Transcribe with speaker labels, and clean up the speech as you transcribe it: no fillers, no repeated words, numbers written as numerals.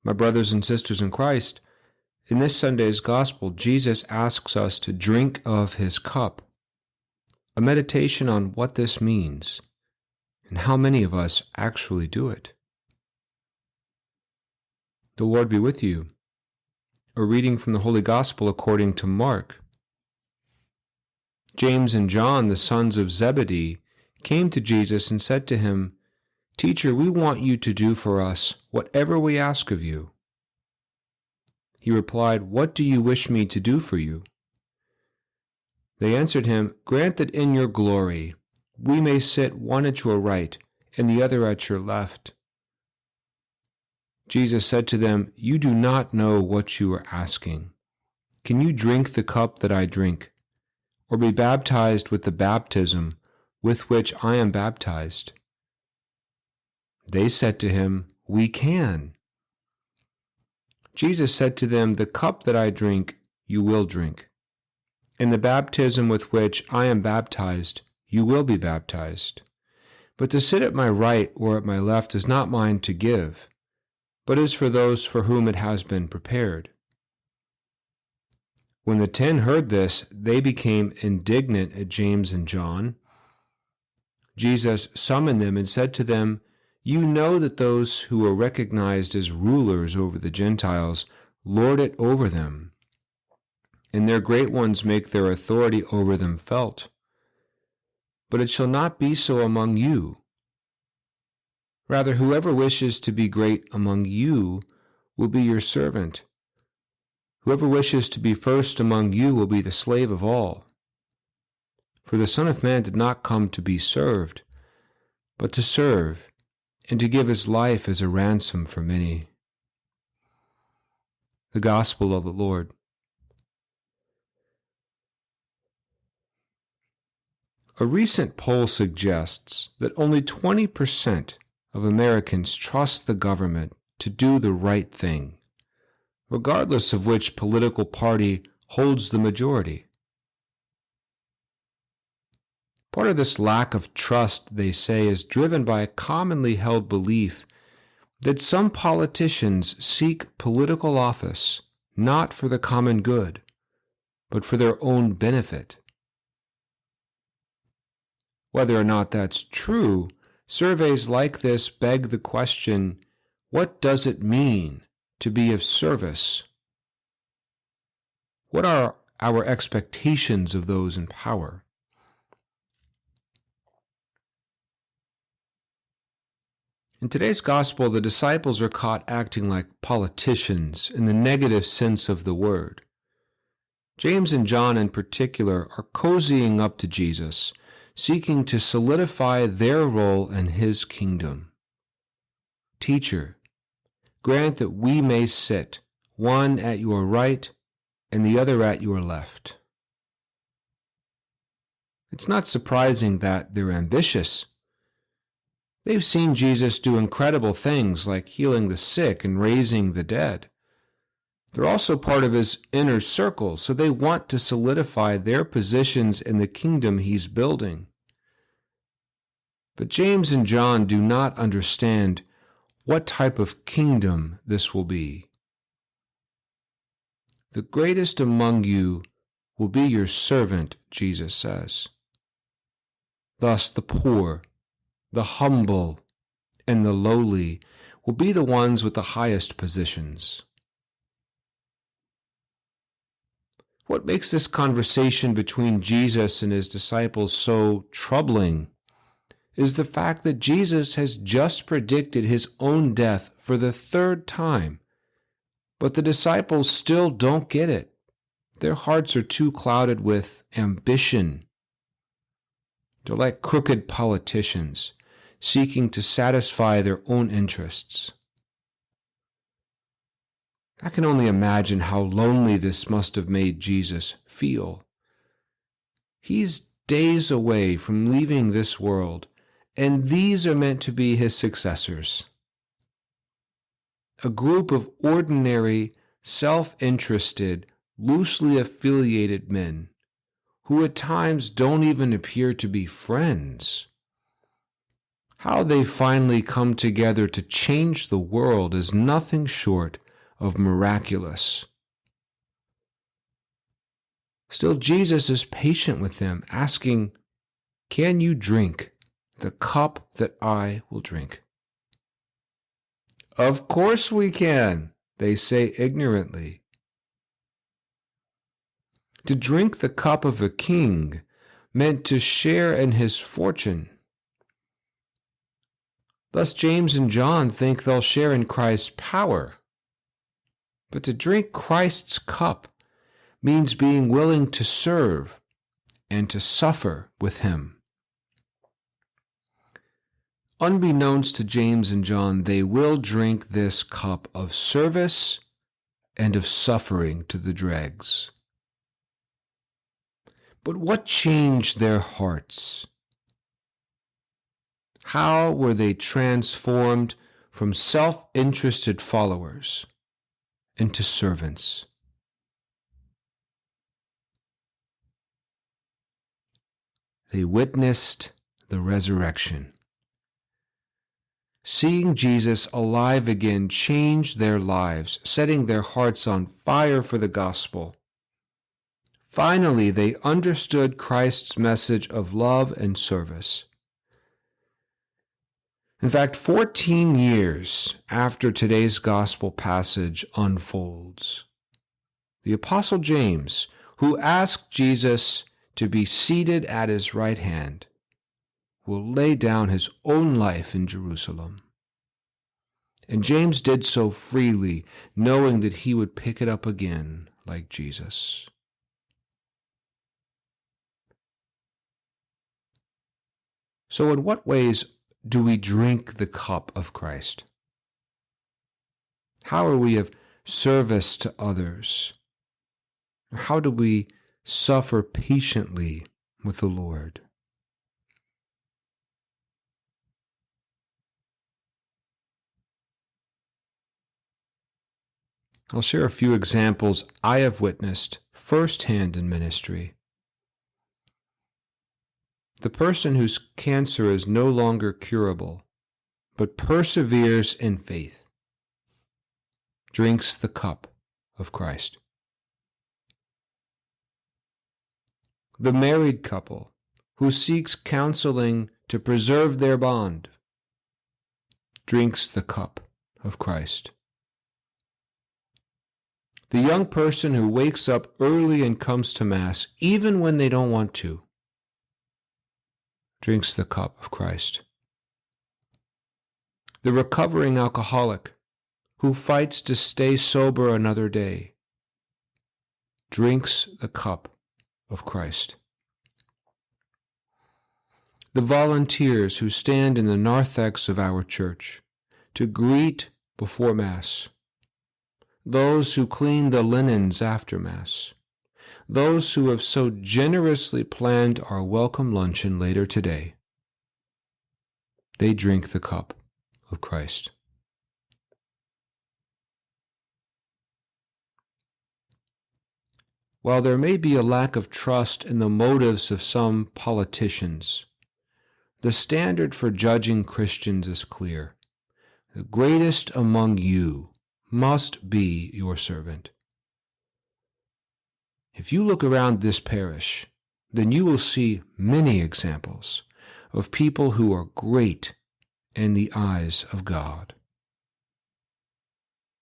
Speaker 1: My brothers and sisters in Christ, in this Sunday's Gospel, Jesus asks us to drink of his cup. A meditation on what this means and how many of us actually do it. The Lord be with you. A reading from the Holy Gospel according to Mark. James and John, the sons of Zebedee, came to Jesus and said to him, "Teacher, we want you to do for us whatever we ask of you." He replied, "What do you wish me to do for you?" They answered him, "Grant that in your glory we may sit one at your right and the other at your left." Jesus said to them, "You do not know what you are asking. Can you drink the cup that I drink, or be baptized with the baptism with which I am baptized?" They said to him, "We can." Jesus said to them, "The cup that I drink, you will drink, and the baptism with which I am baptized, you will be baptized. But to sit at my right or at my left is not mine to give, but is for those for whom it has been prepared." When the 10 heard this, they became indignant at James and John. Jesus summoned them and said to them, "You know that those who are recognized as rulers over the Gentiles lord it over them, and their great ones make their authority over them felt. But it shall not be so among you. Rather, whoever wishes to be great among you will be your servant. Whoever wishes to be first among you will be the slave of all. For the Son of Man did not come to be served, but to serve, and to give his life as a ransom for many." The Gospel of the Lord. A recent poll suggests that only 20% of Americans trust the government to do the right thing, regardless of which political party holds the majority. Part of this lack of trust, they say, is driven by a commonly held belief that some politicians seek political office not for the common good, but for their own benefit. Whether or not that's true, surveys like this beg the question, what does it mean to be of service? What are our expectations of those in power? In today's gospel, the disciples are caught acting like politicians in the negative sense of the word. James and John in particular are cozying up to Jesus, seeking to solidify their role in his kingdom. "Teacher, grant that we may sit, one at your right and the other at your left." It's not surprising that they're ambitious. They've seen Jesus do incredible things like healing the sick and raising the dead. They're also part of his inner circle, so they want to solidify their positions in the kingdom he's building. But James and John do not understand what type of kingdom this will be. "The greatest among you will be your servant," Jesus says. Thus the poor, the humble, and the lowly will be the ones with the highest positions. What makes this conversation between Jesus and his disciples so troubling is the fact that Jesus has just predicted his own death for the 3rd time, but the disciples still don't get it. Their hearts are too clouded with ambition. They're like crooked politicians, seeking to satisfy their own interests. I can only imagine how lonely this must have made Jesus feel. He's days away from leaving this world, and these are meant to be his successors. A group of ordinary, self-interested, loosely affiliated men who at times don't even appear to be friends. How they finally come together to change the world is nothing short of miraculous. Still, Jesus is patient with them, asking, "Can you drink the cup that I will drink?" "Of course we can," they say ignorantly. To drink the cup of a king meant to share in his fortune. Thus, James and John think they'll share in Christ's power. But to drink Christ's cup means being willing to serve and to suffer with him. Unbeknownst to James and John, they will drink this cup of service and of suffering to the dregs. But what changed their hearts? How were they transformed from self-interested followers into servants? They witnessed the resurrection. Seeing Jesus alive again changed their lives, setting their hearts on fire for the gospel. Finally, they understood Christ's message of love and service. In fact, 14 years after today's gospel passage unfolds, the Apostle James, who asked Jesus to be seated at his right hand, will lay down his own life in Jerusalem. And James did so freely, knowing that he would pick it up again like Jesus. So in what ways do we drink the cup of Christ? How are we of service to others? How do we suffer patiently with the Lord? I'll share a few examples I have witnessed firsthand in ministry. The person whose cancer is no longer curable, but perseveres in faith, drinks the cup of Christ. The married couple who seeks counseling to preserve their bond, drinks the cup of Christ. The young person who wakes up early and comes to Mass, even when they don't want to, drinks the cup of Christ. The recovering alcoholic who fights to stay sober another day, drinks the cup of Christ. The volunteers who stand in the narthex of our church to greet before Mass, those who clean the linens after Mass, those who have so generously planned our welcome luncheon later today, they drink the cup of Christ. While there may be a lack of trust in the motives of some politicians, the standard for judging Christians is clear. The greatest among you must be your servant. If you look around this parish, then you will see many examples of people who are great in the eyes of God.